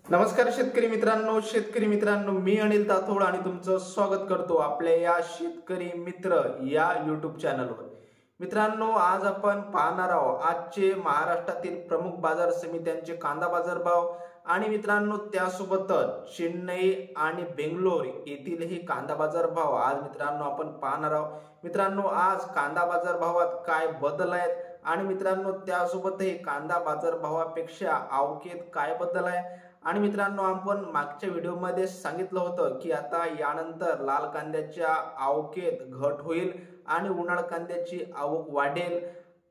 नमस्कार शेतकरी मित्रांनो मी अनिल ताथोड आणि तुमचं स्वागत करतो आपल्या या शेतकरी मित्र या YouTube चॅनलवर। मित्रांनो आज आपण पाहणार आहोत आजचे महाराष्ट्रातील प्रमुख बाजार समित्यांचे कांदा बाजार भाव आणि मित्रांनो त्यासोबतच चेन्नई आणि बेंगलोर येथीलही कांदा बाजार भाव आज मित्रांनो आपण पाहणार आहोत। मित्रांनो आज कांदा बाजार भावात काय बदल आहेत आणि मित्रांनो त्यासोबतही कांदा बाजार भावापेक्षा आवकेत काय बदल आहे आणि मित्रांनो आपण मागच्या व्हिडिओमध्ये सांगितलं होतं की आता यानंतर लाल कांद्याच्या आवकेत घट होईल आणि उन्हाळ कांद्याची आवक वाढेल।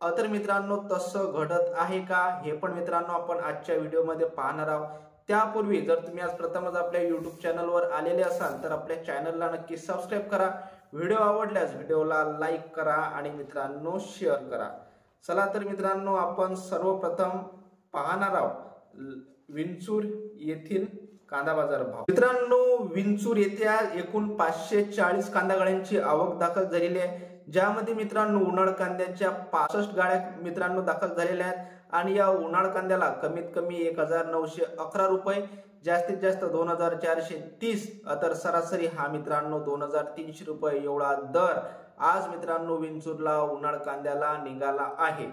तर मित्रांनो तसं घडत आहे का हे पण मित्रांनो आपण आजच्या व्हिडिओमध्ये पाहणार आहोत। त्यापूर्वी जर तुम्ही आज प्रथमच आपल्या YouTube चॅनलवर आलेले असाल तर आपल्या चॅनलला नक्की सबस्क्राइब करा। व्हिडिओ आवडल्यास व्हिडिओला लाईक करा आणि मित्रांनो शेअर करा। चला तर मित्रांनो आपण सर्वप्रथम पाहणार आहोत विंचूर येथील कांदा बाजार भाव। मित्रांनो विंचूर येथे एकूण 540 कांदा गाड्यांची आवक दाखल झालेली आहे, ज्यामध्ये मित्रांनो उन्हाळ कांद्याच्या 65 गाड्या मित्रांनो दाखल झालेल्या आहेत आणि या उन्हाळ कांद्याला कमीत कमी 1911 रुपये, जास्तीत जास्त 2430 तर सरासरी हा मित्रांनो 2300 रुपये एवढा दर आज मित्रांनो विंचूरला उन्हाळ कांद्याला निघाला आहे।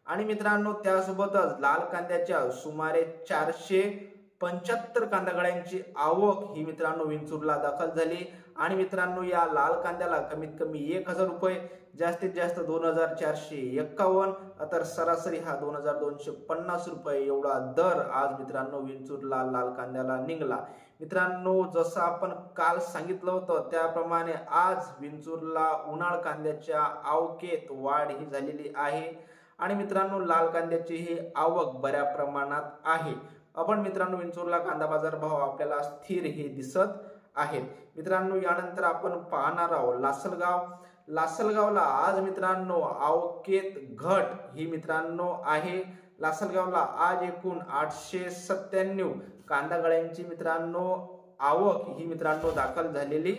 आणि मित्रांनो त्यासोबतच लाल कांद्याच्या सुमारे 475 कांदा गाड्यांची आवक ही मित्रांनो विंचूरला दाखल झाली आणि मित्रांनो या लाल कांद्याला कमीत कमी 1000 रुपये, जास्तीत जास्त 2451 तर सरासरी हा 2250 रुपये एवढा दर आज मित्रांनो विंचूरला लाल कांद्याला निघाला। मित्रांनो जसं आपण काल सांगितलं होतं त्याप्रमाणे आज विंचूरला उन्हाळ कांद्याच्या आवकेत वाढ ही झालेली आहे आणि मित्रांनो लाल कांद्याची ही आवक बऱ्या प्रमाणात आहे। आपण मित्रांनो विंचूरला कांदा बाजार भाव आपल्याला स्थिर हे दिसत आहेत। मित्रांनो यानंतर आपण पाहणार आहोत लासलगावला आज मित्रांनो आवकेत घट ही मित्रांनो आहे। लासलगावला आज एकूण 897 कांदा गाड्यांची मित्रांनो आवक ही मित्रांनो दाखल झालेली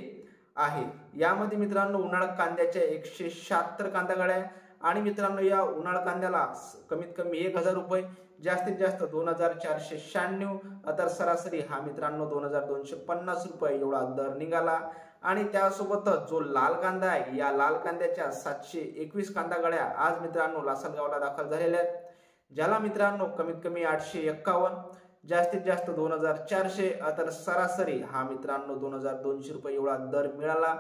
आहे। यामध्ये मित्रांनो उन्हाळ कांद्याच्या 176 कांदा गाड्या आणि मित्रांनो या उन्हाळ कांद्याला कमीत कमी 1000 रुपये, जास्तीत जास्त 2496 तर सरासरी हा मित्रांनो 2250 रुपये एवढा दर निघाला। आणि त्यासोबतच जो लाल कांदा आहे या लाल कांद्याच्या 721 कांदा गाड्या आज मित्रांनो लासलगावला दाखल झालेल्या आहेत, ज्याला मित्रांनो कमीत कमी 851, जास्तीत जास्त 2400 तर सरासरी हा मित्रांनो 2200 रुपये एवढा दर मिळाला।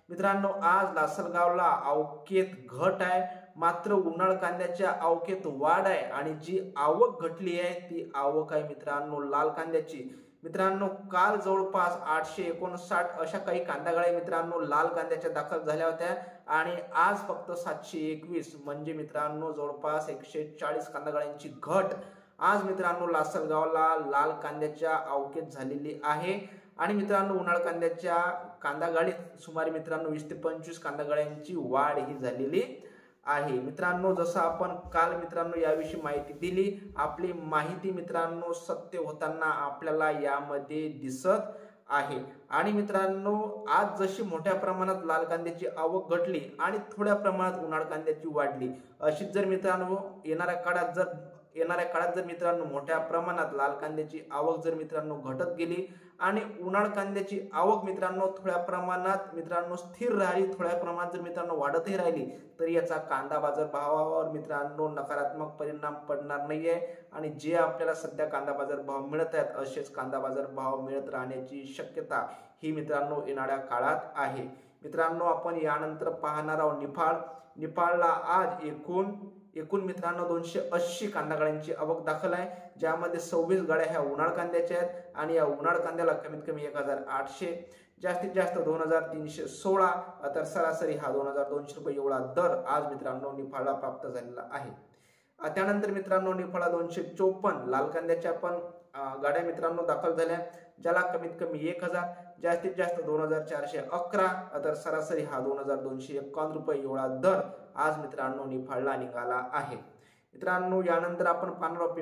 मित्रांनो आज लासलगावला आवकेत घट आहे, मात्र उन्हाळ कांद्याच्या आवकेत वाढ आहे आणि जी आवक घटली आहे ती आवक आहे मित्रांनो लाल कांद्याची। मित्रांनो काल जवळपास 859 अशा काही कांदा गाड्या मित्रांनो लाल कांद्याच्या दाखल झाल्या होत्या आणि आज फक्त 721 म्हणजे मित्रांनो जवळपास 140 कांदा गाड्यांची घट आज मित्रांनो लासलगावला लाल कांद्याच्या आवकेत झालेली आहे। आणि मित्रांनो उन्हाळ कांद्याच्या कांदा गाडीत सुमारे मित्रांनो 20 ते 25 कांदा गाड्यांची वाढ ही झालेली आहे। मित्रांनो जसं आपण काल मित्रांनो याविषयी माहिती दिली, आपली माहिती मित्रांनो सत्य होताना आपल्याला यामध्ये दिसत आहे। आणि मित्रांनो आज जशी मोठ्या प्रमाणात लाल कांद्याची आवक घटली आणि थोड्या प्रमाणात उन्हाळ कांद्याची वाढली, अशीच जर मित्रांनो येणाऱ्या काळात जर मित्रांनो मोठ्या प्रमाणात लाल कांद्याची आवक जर मित्रांनो घटत गेली आणि उन्हाळ कांद्याची आवक मित्रांनो थोड्या प्रमाणात मित्रांनो स्थिर राहिली, थोड्या प्रमाणात जर मित्रांनो वाढतही राहिली तर याचा कांदा बाजार भावावर मित्रांनो नकारात्मक परिणाम पडणार नाहीये आणि जे आपल्याला सध्या कांदा बाजार भाव मिळत आहेत असेच कांदा बाजार भाव मिळत राहण्याची शक्यता ही मित्रांनो येणाऱ्या काळात आहे। मित्रांनो आपण यानंतर पाहणार आहोत निफाडला आज एकूण मित्रांनो 280 कांदा गाड्यांची आवक दाखल आहे, ज्यामध्ये 26 गाड्या ह्या उन्हाळ कांद्याच्या आहेत आणि या उन्हाळ कांद्याला कमीत कमी 1800, जास्तीत जास्त 2316 तर सरासरी हा 2200 रुपये एवढा दर आज मित्रांनो निफाडला प्राप्त झालेला आहे। त्यानंतर मित्रांनो निफाडला 254 लाल कांद्याच्या पण गाड्या मित्रांनो दाखल झाल्या, ज्याला कमीत कमी 1000, जास्तीत जास्त 2411 तर सरासरी हा 2251 रुपये एवढा दर आज मित्रांनो निफाडला निघाला आहे। मित्रांनो यानंतर आपण पाहणार आहोत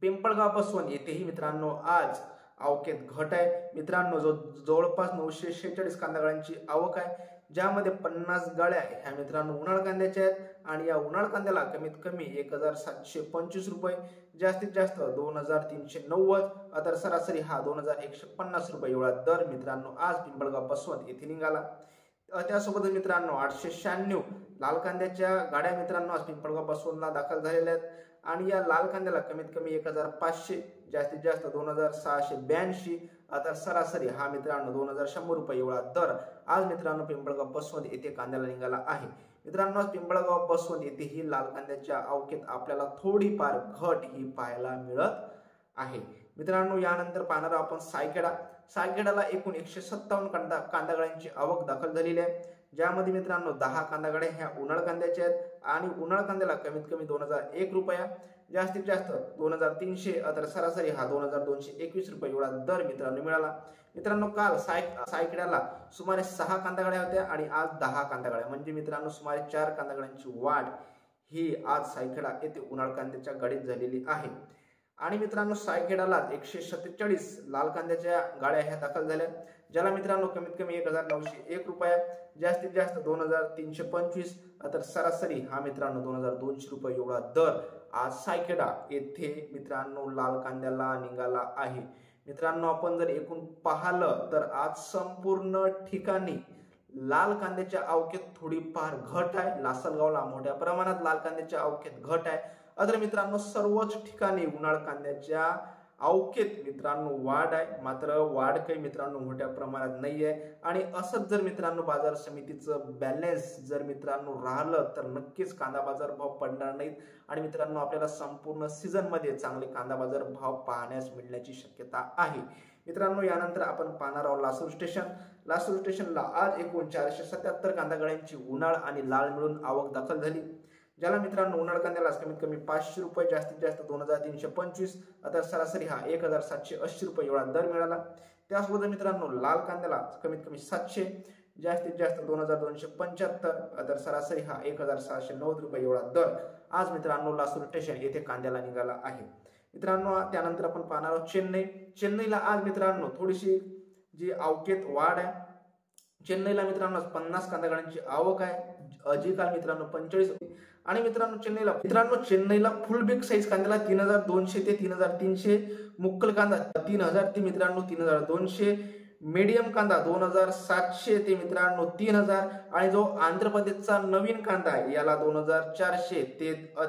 पिंपळगाव बसवंत येथेही मित्रांनो आज आवकेत घट आहे। मित्रांनो जवळपास 946 कांदा गाड्यांची आवक आहे, ज्यामध्ये 50 गाड्या ह्या मित्रांनो उन्हाळ कांद्याच्या आहेत आणि या उन्हाळ कांद्याला कमीत कमी 1725 रुपये, जास्तीत जास्त 2390, तर सरासरी हा 2150 रुपये एवढा दर मित्रांनो आज पिंपळगाव बसवंत येथे निघाला। त्यासोबत मित्रांनो 896 लाल कांद्याच्या गाड्या मित्रांनो आज पिंपळगाव बसवंतला दाखल झालेल्या आहेत आणि या लाल कांद्याला कमीत कमी 1500, जास्तीत जास्त 2682, तर सरासरी हा मित्रांनो 2100 रुपये एवढा दर आज मित्रांनो पिंपळगाव बसवंत येथे कांद्याला निघाला आहे। मित्रांनो आज पिंपळगाव बसवंत येथे ही लाल कांद्याच्या अवकेत आपल्याला थोडीफार घट ही पाहायला मिळत आहे। मित्रांनो यानंतर पाहणार आपण सायखेडाला एकूण 157 कांदा गाड्यांची आवक दाखल झालेली आहे, ज्यामध्ये मित्रांनो 10 कांदा गाड्या ह्या उन्हाळ कांद्याच्या आहेत आणि उन्हाळ कांद्याला कमीत कमी 2001 रुपया, जास्तीत जास्त 2300, तर सरासरी हा 2221 रुपये एवढा दर मित्रांनो मिळाला। मित्रांनो काल सायखेड्याला सुमारे 6 कांदा गाड्या होत्या आणि आज 10 कांदा गाड्या, म्हणजे मित्रांनो सुमारे 4 कांदा गाड्यांची वाढ ही आज सायखेडा येथे उन्हाळ कांद्याच्या गाडीत झालेली आहे। आणि मित्रांनो सायखेडाला 147 लाल कांद्याच्या गाड्या ह्या दाखल झाल्या, ज्याला मित्रांनो कमीत कमी 1901 रुपया, जास्तीत जास्त 2325, तर सरासरी हा मित्रांनो 2200 रुपये एवढा दर आज सायखेडा येथे मित्रांनो लाल कांद्याला निघाला आहे। मित्रांनो आपण जर एकूण पाहिलं तर आज संपूर्ण ठिकाणी लाल कांद्याच्या अवकेत थोडीफार घट आहे। लासलगावला मोठ्या प्रमाणात लाल कांद्याच्या अवकेत घट आहे, तर मित्रांनो सर्वच ठिकाणी उन्हाळ कांद्याच्या अवकेत मित्रांनो वाढ आहे, मात्र वाढ काही मित्रांनो मोठ्या प्रमाणात नाही आहे। आणि असंच जर मित्रांनो बाजार समितीचं बॅलन्स जर मित्रांनो राहिलं तर नक्कीच कांदा बाजार भाव पडणार नाहीत आणि मित्रांनो आपल्याला संपूर्ण सीझन मध्ये चांगले कांदा बाजार भाव पाहण्यास मिळण्याची शक्यता आहे। मित्रांनो यानंतर आपण पाहणार आहोत लासूर स्टेशनला आज एकूण 477 कांदा गाड्यांची उन्हाळ आणि लाल मिळून आवक दाखल झाली, ज्याला मित्रांनो उन्हाळ कांद्याला कमीत कमी 500 रुपये, जास्तीत जास्त 2325, तर सरासरी हा 1780 रुपये एवढा दर मिळाला। त्यासोबत मित्रांनो लाल कांद्याला कमीत कमी 700, जास्तीत जास्त 2275, तर सरासरी हा 1690 रुपये एवढा दर आज मित्रांनो लासूर स्टेशन येथे कांद्याला निघाला आहे। मित्रांनो त्यानंतर आपण पाहणार आहोत चेन्नईला आज मित्रांनो थोडीशी जी अवकेत वाढ आहे। चेन्नईला मित्रांनो 50 कांदा गाड्यांची आवक आहे, काल मित्रांनो 45 आणि मित्रांनो चेन्नईला फुल बिग साईज कांद्याला 3200 ते 3300, मुक्कल कांदा 3000 ते मित्रांनो 3200, मीडियम कांदा 2700 ते मित्रांनो 3000 आणि जो आंध्र प्रदेशचा नवीन कांदा आहे याला 2400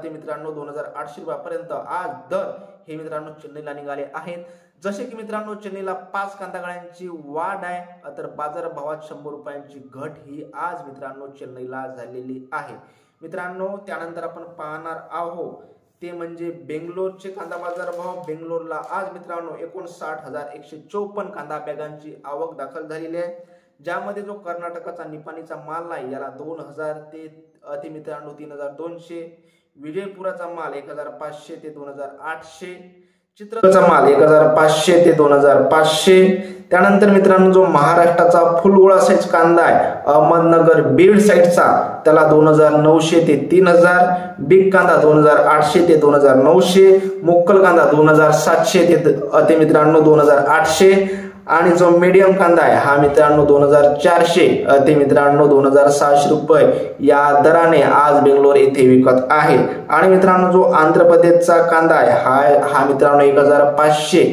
ते मित्रांनो 2800 रुपयापर्यंत आज दर हे मित्रांनो चेन्नईला निघाले आहेत। जसे की मित्रांनो चेन्नईला 5 कांदा गाड्यांची वाढ आहे, तर बाजार भावात 100 रुपयांची घट ही आज मित्रांनो चेन्नईला झालेली आहे। मित्रांनो त्यानंतर आपण पाहणार आहोत ते म्हणजे बेंगलोरचे कांदा बाजार भाव। बेंगलोरला आज मित्रांनो 59,154 कांदा बॅगांची आवक दाखल झालेली आहे, ज्यामध्ये जो कर्नाटकाचा निपाणीचा माल आहे याला 2000 ते मित्रांनो 3200, विजयपुराचा माल 1500 ते 2800, चित्रचा माल 1500 ते 2500। त्यानंतर मित्रांनो जो महाराष्ट्राचा फुलगोळा साईज कांदा आहे अहमदनगर बीड साईडचा त्याला 2900 ते 3000, बिग कांदा 2800 ते 2900, मुक्कल कांदा 2700 ते मित्रांनो 2800 आणि जो मीडियम कांदा आहे हा मित्रांनो 2400 ते मित्रांनो 2600 रुपये या दराने आज बेंगलोर येथे विकत आहे। आणि मित्रांनो जो आंध्र प्रदेशचा कांदा आहे हा मित्रांनो 1500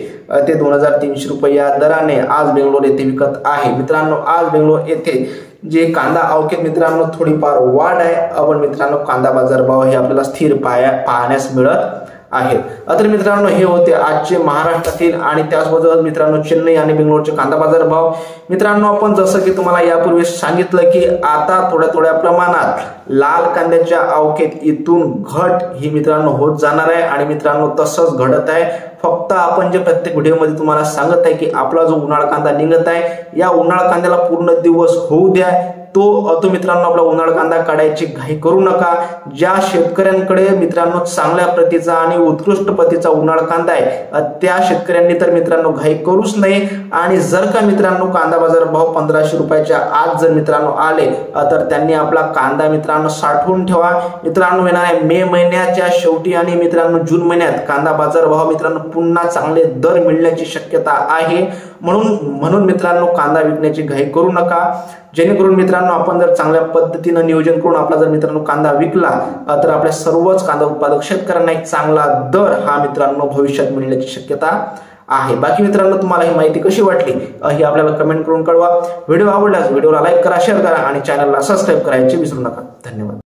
ते 2300 रुपये या दराने आज बेंगलोर येथे विकत आहे। मित्रांनो आज बेंगलोर येथे जे कांदा अवकेत मित्रांनो थोडीफार वाढ आहे, आपण मित्रांनो कांदा बाजार भाव हे आपल्याला स्थिर पाहण्यास मिळत आहेत। तर मित्रांनो हे होते आजचे महाराष्ट्रातील आणि त्याचबरोबर मित्रांनो चेन्नई आणि बेंगलोरचे कांदा बाजार भाव। मित्रांनो आपण जसं की तुम्हाला यापूर्वी सांगितलं की आता थोड्या प्रमाणात लाल कांद्याच्या अवकेत इथून घट ही मित्रांनो होत जाणार आहे आणि मित्रांनो तसंच घडत आहे। फक्त आपण जे प्रत्येक व्हिडिओमध्ये तुम्हाला सांगत आहे की आपला जो उन्हाळ कांदा निघत आहे या उन्हाळ कांद्याला पूर्ण दिवस होऊ द्या, तो मित्रांनो आपला उन्हाळ कांदा काढायची घाई करू नका। ज्या शेतकऱ्यांकडे मित्रांनो चांगल्या प्रतीचा आणि उत्कृष्ट प्रतीचा उन्हाळ कांदा आहे त्या शेतकऱ्यांनी तर मित्रांनो घाई करूच नाही। आणि जर का मित्रांनो कांदा बाजार भाव 1500 रुपयाच्या आत जर मित्रांनो आले तर त्यांनी आपला कांदा मित्रांनो साठवून ठेवा। मित्रांनो येणाऱ्या मे महिन्याच्या शेवटी आणि मित्रांनो जून महिन्यात कांदा बाजार भाव मित्रांनो पुन्हा चांगले दर मिळण्याची शक्यता आहे, म्हणून मित्रांनो कांदा विकण्याची घाई करू नका। जेणेकरून मित्रांनो आपण जर चांगल्या पद्धतीने नियोजन करून आपला जर मित्रांनो कांदा विकला तर आपल्या सर्वच कांदा उत्पादक शेतकऱ्यांना एक चांगला दर हा मित्रांनो भविष्यात मिळण्याची शक्यता आहे। बाकी मित्रांनो तुम्हाला ही माहिती कशी वाटली ही आपल्याला कमेंट करून कळवा। व्हिडिओ आवडल्यास व्हिडिओला लाईक करा, शेअर करा आणि चॅनलला सबस्क्राईब करायचे विसरू नका। धन्यवाद।